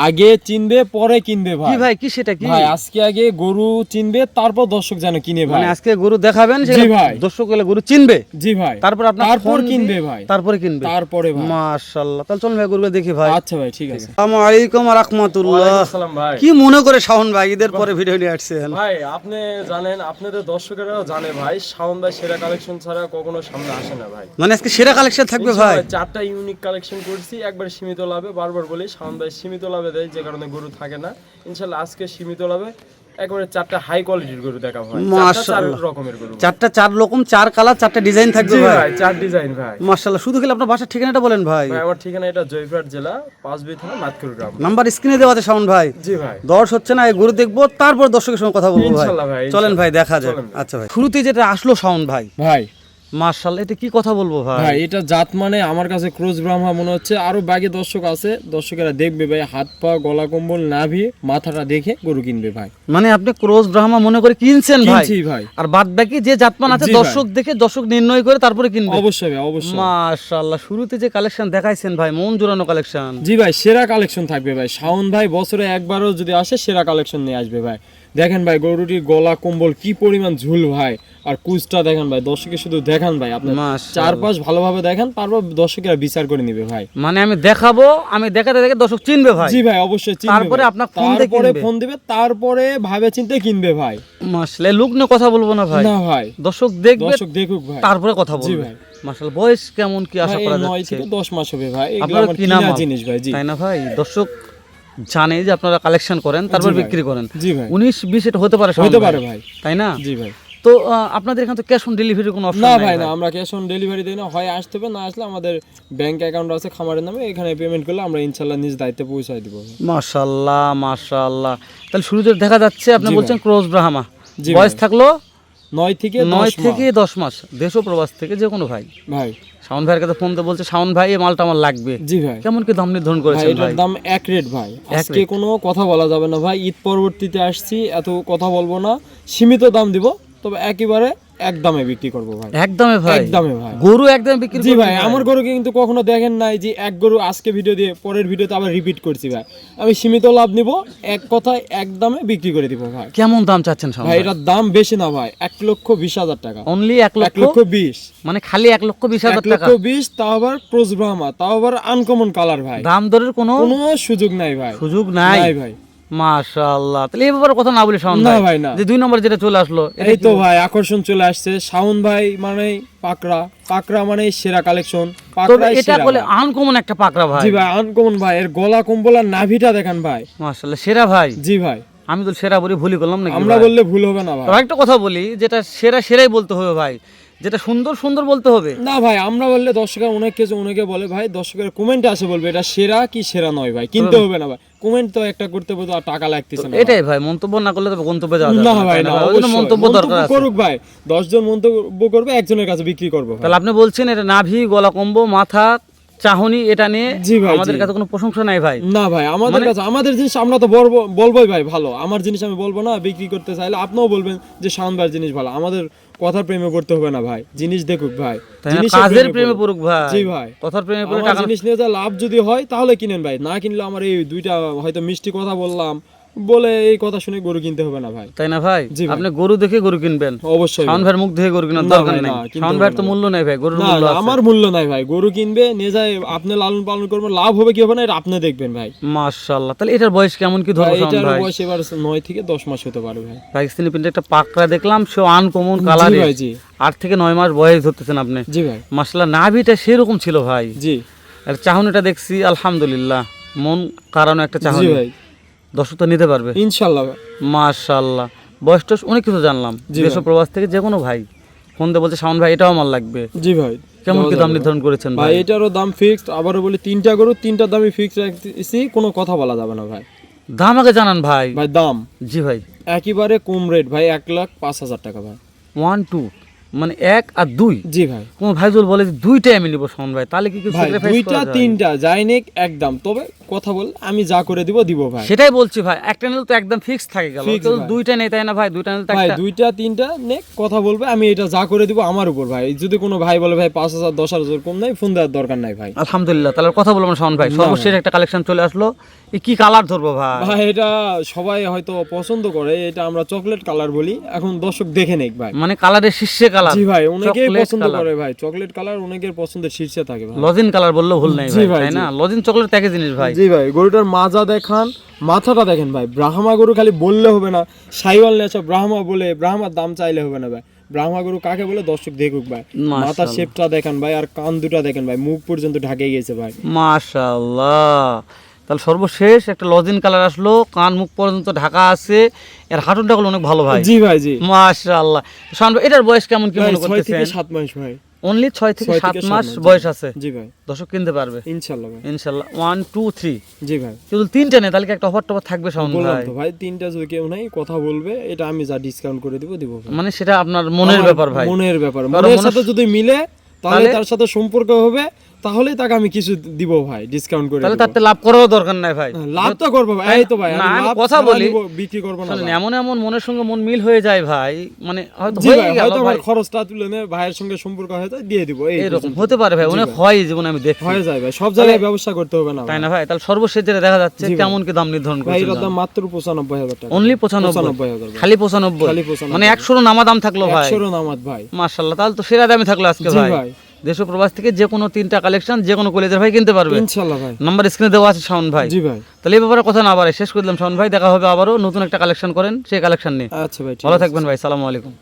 আগে চিনবে পরে কিনবে ভাই। কি ভাই কি সেটা কি ভাই আজকে আগে গরু চিনবে তারপর দর্শক যেন কিনে ভাই। মানে আজকে গরু দেখাবেন জি ভাই। দর্শক গেলে গরু চিনবে জি ভাই, তারপর আপনার তারপর কিনবে ভাই। তারপরে কিনবে তারপরে ভাই। মাশাআল্লাহ। তাহলে চলুন ভাই গরুগুলো দেখি ভাই। আচ্ছা ভাই ঠিক আছে। আসসালামু আলাইকুম ওয়া রাহমাতুল্লাহ। ওয়ালাইকুম আসসালাম ভাই। কি মনে করে শাওন ভাই ঈদের পরে ভিডিও নিয়ে আসছেন? ভাই আপনি জানেন, আপনাদের দর্শকেরাও জানে ভাই, শাওন ভাই সেরা কালেকশন ছাড়া কখনো সামনে আসে না ভাই। মানে আজকে সেরা কালেকশন থাকবে ভাই। ইনশাআল্লাহ চারটা ইউনিক কালেকশন করছি, একবার সীমিত লাভে। বারবার বলি শাওন ভাই সীমিত লাভে দেয়, যে কারণে গরু থাকে না। ইনশাআল্লাহ আজকে সীমিত লাভে একবারে চারটা হাই কোয়ালিটির গরু দেখাবো ভাই। চার রকমের গরু, চারটা চার রকম, চার কালার, চারটা ডিজাইন থাকবে জি ভাই। ভাই, চার ডিজাইন ভাই। মাশাআল্লাহ। শুধু খেলে আপনার বাসার ঠিকানাটা বলেন ভাই। ভাই আমার ঠিকানা এটা জয়পুরহাট জেলা পাঁচবি থানা মাতকুর গ্রাম। নাম্বার স্ক্রিনে দেওয়া আছে শাওন ভাই। জি ভাই। দর্শ হচ্ছে না, এই গরু দেখবো তারপর দর্শকের সঙ্গে কথা বলবো ভাই। ইনশাআল্লাহ ভাই, চলেন ভাই দেখা যাক। চলেন ভাই। আচ্ছা ভাই, শুরুতে যেটা আসলো শাওন ভাই, ভাই মাশাআল্লাহ, এটা কি কথা বলবো ভাই? ভাই এটা জাত মানে আমার কাছে ক্রস ব্রাহ্মা মনে হচ্ছে। আরো বাকি দর্শক আছে, দর্শকেরা দেখবে ভাই, হাত পা গলা কম্বল নাভি মাথাটা দেখে গরু কিনবে ভাই। মানে আপনি ক্রস ব্রাহ্মা মনে করে কিনছেন ভাই? কিনছি ভাই। আর বাদ বাকি যে জাতমান আছে জি ভাই। দর্শক দেখে, দর্শক নির্ণয় করে তারপরে কিনবে। অবশ্যই ভাই, অবশ্যই। মাশাআল্লাহ। শুরুতে যে কালেকশন দেখাইছেন ভাই, মন জোড়ানো কালেকশন। জি ভাই, সেরা কালেকশন থাকবে ভাই। শাওন ভাই বছরে একবারও যদি আসে সেরা কালেকশন নিয়ে আসবে ভাই। দেখেন ভাই গরুটির গলা কম্বল কি পরিমাণ ঝুল ভাই, আর কুচটা দেখেন ভাই। দর্শকে শুধু দেখান ভাই, আপনি মাশাআল্লাহ। চারপাশ ভালোভাবে দেখেন, তারপর দর্শকেরা বিচার করে নিবে ভাই। মানে আমি দেখাবো, আমি দেখাতে দেখে দর্শক চিনবে ভাই। জি ভাই, অবশ্যই চিনবে তারপরে ভাই। আপনার ফোন দিয়ে তারপরে কিনবে। ফোন দিবে, তারপরে ভাবে চিন্তে কিনবে ভাই। মাশাআল্লাহ। লুক নিয়ে কথা বলবো না ভাই, না ভাই, দর্শক দেখবে দর্শক দেখুক ভাই, তারপরে কথা জি বলবে। ভাই। মাশাআল্লাহ। বয়স কেমন কি আশা ভাই করা 9 যাচ্ছে? থেকে 10 মাস হবে ভাই। এগুলো আপনার আমার কি নাম কিনা জিনিস ভাই। জি তাই না ভাই? দর্শক জানে যে আপনারা কালেকশন করেন তারপর জি ভাই। বিক্রি করেন। জি ভাই, 19-20 এটা হতে পারে, হতে পারে ভাই। তাই না? জি ভাই। তো আপনাদের এখানে তো ক্যাশ অন ডেলিভারির কোনো অপশন না নাই ভাই, না আমরা ক্যাশ অন ডেলিভারি দিই না। হয় আসতে হবে, না আসলে আমাদের ব্যাংক অ্যাকাউন্ট আছে খামারের নামে, এখানে পেমেন্ট করলে আমরা ইনশাআল্লাহ নিজ দায়িত্বে পৌঁছায় দিব। মাশাআল্লাহ মাশাআল্লাহ। তাহলে শুরুতে দেখা যাচ্ছে আপনি জি বলছেন ভাই। ক্রস ব্রাহ্মা, জি বয়স ভাই। থাকলো 9 থেকে 9 10 থেকে মাস 10 মাস। দেশ ও প্রবাস থেকে যে কোনো ভাই। ভাই। শাওন ভাইয়ের কাছে ফোন দিয়ে বলছে শাওন ভাই এই মালটা আমার লাগবে। জি ভাই। কেমন কি দাম নির্ধারণ ভাই করেছেন এটার ভাই? দাম এক রেট ভাই। আজকে কোনো কথা বলা যাবে না ভাই, ঈদ পরবর্তীতে আসছি, এত কথা বলবো না। সীমিত দাম দিব, তবে একেবারে এক দামে বিক্রি করবো ভাই। একদমে ভাই? একদমে ভাই। গরু একদম বিক্রি জি করবেন ভাই, আমার গরুকে কিন্তু কখনো দেখেন নাই যে এক গরু আজকে ভিডিও দিয়ে পরের ভিডিওতে আবার রিপিট করছি ভাই। আমি সীমিত লাভ নিব, এক কথায় এক দামে বিক্রি করে দিব ভাই। কেমন দাম চাচ্ছেন শাওন ভাই ভাই? এটার দাম বেশি না ভাই, 1,20,000 টাকা। অনলি 1 1,20,000 লক্ষ? মানে খালি 1,20,000 টাকা? 1,20,000, তাও আবার ক্রস ব্রাহ্মা, তাও আবার আনকমন কালার ভাই। দাম দরের কোনো কোনো সুযোগ নাই ভাই। সুযোগ নাই? নাই ভাই। মাশাআল্লাহ। তাহলে এই ব্যাপারে কথা না বলি শাওন না ভাই। ভাই, না। যে 2 নম্বর যেটা চলে আসলো, এটা এই কি তো বলবো? ভাই আকর্ষণ চলে আসছে। শাওন ভাই মানে পাকড়া, পাকড়া মানে সেরা কালেকশন। তবে পাকড়াই এটা সেরা বলে ভাই। আনকমন একটা পাকড়া ভাই। জি ভাই, আনকমন ভাই। এর গলা কম্বল আর নাভিটা দেখেন ভাই। মাশাআল্লাহ। সেরা ভাই? জি ভাই। আমি তো সেরা বলি ভুলই করলাম নাকি আমরা ভাই? বললে ভুল হবে না ভাই। তবে একটা কথা বলি, যেটা সেরা সেরাই বলতে হবে ভাই, যেটা সুন্দর সুন্দর বলতে হবে। না ভাই, আমরা বললে দর্শকের অনেক কিছু অনেকে বলে ভাই, দর্শকের কমেন্টে আসে বলবে এটা সেরা কি সেরা নয় ভাই, কিনতে হবে না ভাই। কমেন্ট তো একটা করতে বলতে আর টাকা লাগতেছে না ভাই। এটাই ভাই, মন্তব্য না করলে তবে গন্তব্যে যাওয়া যাবে না না, ভাই, তাই না না ভাই? ওই জন্য অবশ্যই। মন্তব্য দরকার আছে। করুক ভাই, 10 জন মন্তব্য করবে, একজনের কাছে বিক্রি করবো ভাই। তাহলে আপনি বলছেন এটা নাভি, গলা কম্বো, মাথা, চাহনি, এটা নিয়ে জি ভাই, আমাদের জি। কাছে কোনো প্রশংসা নাই ভাই। না ভাই, আমাদের কাছে আমাদের জিনিস আমরা তো বলবোই ভাই ভালো। আমার জিনিস আমি বলবো না, বিক্রি করতে চাইলে আপনিও বলবেন যে শাওন ভাইয়ের জিনিস ভালো। আমাদের কথার প্রেমে পড়তে হবে না ভাই, জিনিস দেখুক ভাই, তাই না? জিনিসের কাজের প্রেমে পড়ুক ভাই। জি ভাই। কথার প্রেমে পড়ে আমার টাকা জিনিস নিয়ে যা লাভ যদি হয় তাহলে কিনেন ভাই, না কিনলে আমার এই দুইটা হয়তো মিষ্টি কথা বললাম বলে এই কথা শুনে গরু কিনতে হবে না ভাই। তাই না ভাই? জি ভাই। আপনি গরু দেখে গরু কিনবেন, অবশ্যই শাওন ভাই। ভাইয়ের মুখ দেখে গরু কেনার না দরকার ভাই, নেই। না, কিনতে শাওন হবে ভাইয়ের তো না। মূল্য নেই ভাই, গরুর না, মূল্য না, আছে। আমার মূল্য নাই ভাই। গরু কিনবে নিয়ে যায়, আপনি লালন পালন করবেন, লাভ হবে কি হবে না এটা আপনি দেখবেন ভাই। মাশাআল্লাহ। তাহলে এটার বয়স কেমন কি ভাই ধরবো শাওন এটার ভাই? বয়স এবার 9 থেকে 10 মাস হতে পারে ভাই। পাকিস্তানি প্রিন্টের একটা পাকড়া দেখলাম, সে আনকমন জি কালারে। ভাই, জি। 8 থেকে 9 মাস বয়স ধরতেছেন আপনি। জি ভাই। মাশাআল্লাহ। নাভিটা সেরকম ছিল ভাই। জি। আর চাহনিটা দেখছি আলহামদুলিল্লাহ, মন কারানো একটা জি চাহনি। ভাই, দর্শক তো নিতে পারবে ইনশাআল্লাহ ভাই। মাশাআল্লাহ। বয়সটা অনেক কিছু জানলাম, জি দেশ ও ভাই। প্রবাস থেকে যে কোনো ভাই ফোন দিয়ে বলছে শাওন ভাই এটাও আমার লাগবে। জি ভাই। কেমন কি দেওয়া দাম যাবে। নির্ধারণ করেছেন ভাই ভাই? এটারও দাম ফিক্সড। আবারও বলি, 3টা গরু 3টা দামই ফিক্সড রাখছি, কোনো কথা বলা যাবে না ভাই। দাম আগে জানান ভাই। ভাই দাম জি ভাই। একেবারে কম রেট ভাই, 1,05,000 টাকা ভাই। 1 2 মানে 1 আর 2 জি ভাই। কোন ভাই যদি বলে যে দুইটাই আমি নিব শাওন ভাই, তাহলে কি কিছু ভাই স্যাক্রিফাইস দুইটা করা যায়? তিনটা যাই নেক একদম, তবে কথা বল আমি যা করে দিব ভাই। সেটাই বলছি ভাই, একটা নিলে তো একদম ফিক্স থাকে গেল, Fix তো ভাই। দুইটা নেই তাই না ভাই? দুইটা নিলে তো ভাই একটা দুইটা তিনটা নেক কথা বলবে, আমি এটা যা করে দিব আমার উপর ভাই। যদি কোনো ভাই বলে ভাই 5,000 10,000 কম নাই, ফোন দেওয়ার দরকার নাই ভাই। আলহামদুলিল্লাহ। তাহলে কথা বলবো না শাওন ভাই, না সর্বশেষ একটা কালেকশন চলে আসলো। এই কি কালার ধরবো ভাই? ভাই এটা সবাই হয়তো পছন্দ করে, এটা আমরা চকলেট কালার বলি। এখন দর্শক দেখে নেক ভাই। মানে কালারের শীর্ষে কালার। জি ভাই, অনেকেই chocolate পছন্দ color। করে ভাই চকলেট কালার, অনেকের পছন্দের শীর্ষে থাকে ভাই। লজিন কালার বললেও ভুল নাই জি ভাই, ভাই, তাই জি। না? লজিন চকলেট একই জিনিস ভাই। জি ভাই, গরুটার মাজা দেখান, মাথাটা দেখেন ভাই। ব্রাহ্মা গরু খালি বললে হবে না, সাইওয়াল নেছা ব্রাহ্মা বলে ব্রাহ্মার দাম চাইলে হবে না ভাই। ব্রাহ্মা গরু কাকে বলে দর্শক দেখুক ভাই। মাশাআল্লাহ। মাথার শেপটা দেখেন ভাই, আর কান দুটা দেখেন ভাই, মুখ পর্যন্ত ঢাকে গেছে ভাই। মাশাআল্লাহ। তাহলে সর্বশেষ একটা লজিন কালার আসলো, কান মুখ পর্যন্ত ঢাকা আছে, এর হাঁটুনটা হলো অনেক ভালো ভাই। জি ভাই, জি মাশাআল্লাহ। শাওন ভাই এটার বয়স কেমন কি ভাই, মনে 6 থেকে করতেছেন? 7 মাস ভাই। অনলি 6 থেকে 7 7 মাস জি। বয়স আছে, জি ভাই, দর্শক কিনতে পারবে ইনশাআল্লাহ ভাই। ইনশাআল্লাহ। 1 2 3 জি ভাই, যদি তিনটা নেই তাহলে কি একটা অফার টফার থাকবে শাওন বললাম ভাই? তো ভাই, তিনটা যদি কেউ নাই কথা বলবে, এটা আমি যা ডিসকাউন্ট করে দিব ভাই। মানে সেটা আপনার মনের আমার ব্যাপার ভাই। মনের ব্যাপার, কারণ মনের মনের সাথে যদি মিলে তাহলে তাহলে- তার সাথে সম্পর্ক হবে, তাহলেই তাকে আমি কিছু দিব ভাই, ডিসকাউন্ট করে তাহলে দিব। তাতে লাভ করারও দরকার নাই ভাই। লাভ তো করবো ভাই, এই তো ভাই না, আমি আমি লাভ কথা ছাড়া বলি। নিব, বিক্রি করব না শুনুন, ভাই। এমন এমন মনের সঙ্গে মন মিল হয়ে যায় ভাই, মানে হয়তো জি হয়ে ভাই, গেল হয়তো আমার ভাই, খরচটা তুলে নিয়ে ভাইয়ের সঙ্গে সম্পর্ক হয়তো দিয়ে দিব, এই এরকম পর্যন্ত। হতে পারে ভাই, অনেক হয় জীবনে আমি দেখি, হয়ে যায় ভাই, সব জায়গায় ব্যবসা করতে হবে না তাই ভাই। না ভাই? তাহলে সর্বশেষ যেটা দেখা যাচ্ছে জি ভাই। কেমন কি দাম নির্ধারণ ভাই এটার করছেন? দাম মাত্র 95,000 টাকা। অনলি 95, 95,000 ভাই। খালি 95, খালি 95,000 মানে 100 নামা দাম থাকলো ভাই। 100 নামাত ভাই। মাশাআল্লাহ, তাহলে তো সেরা দামে থাকলো আজকে জি ভাই। ভাই, দেশ ও প্রবাস থেকে যে কোনো তিনটা কালেকশন যে কোনো কলেজের ভাই কিনতে পারবে। ইনশাআল্লাহ ভাই। নাম্বার স্ক্রিনে দেওয়া আছে শাওন ভাই। জি ভাই, তাহলে এই ব্যাপারে কথা না বাড়াই শেষ করে দিলাম শাওন ভাই, দেখা হবে আবারও নতুন একটা কালেকশন করেন, সেই কালেকশন নিয়ে। আচ্ছা ভাই, ঠিক ভালো আছে। থাকবেন ভাই, সালামু আলাইকুম।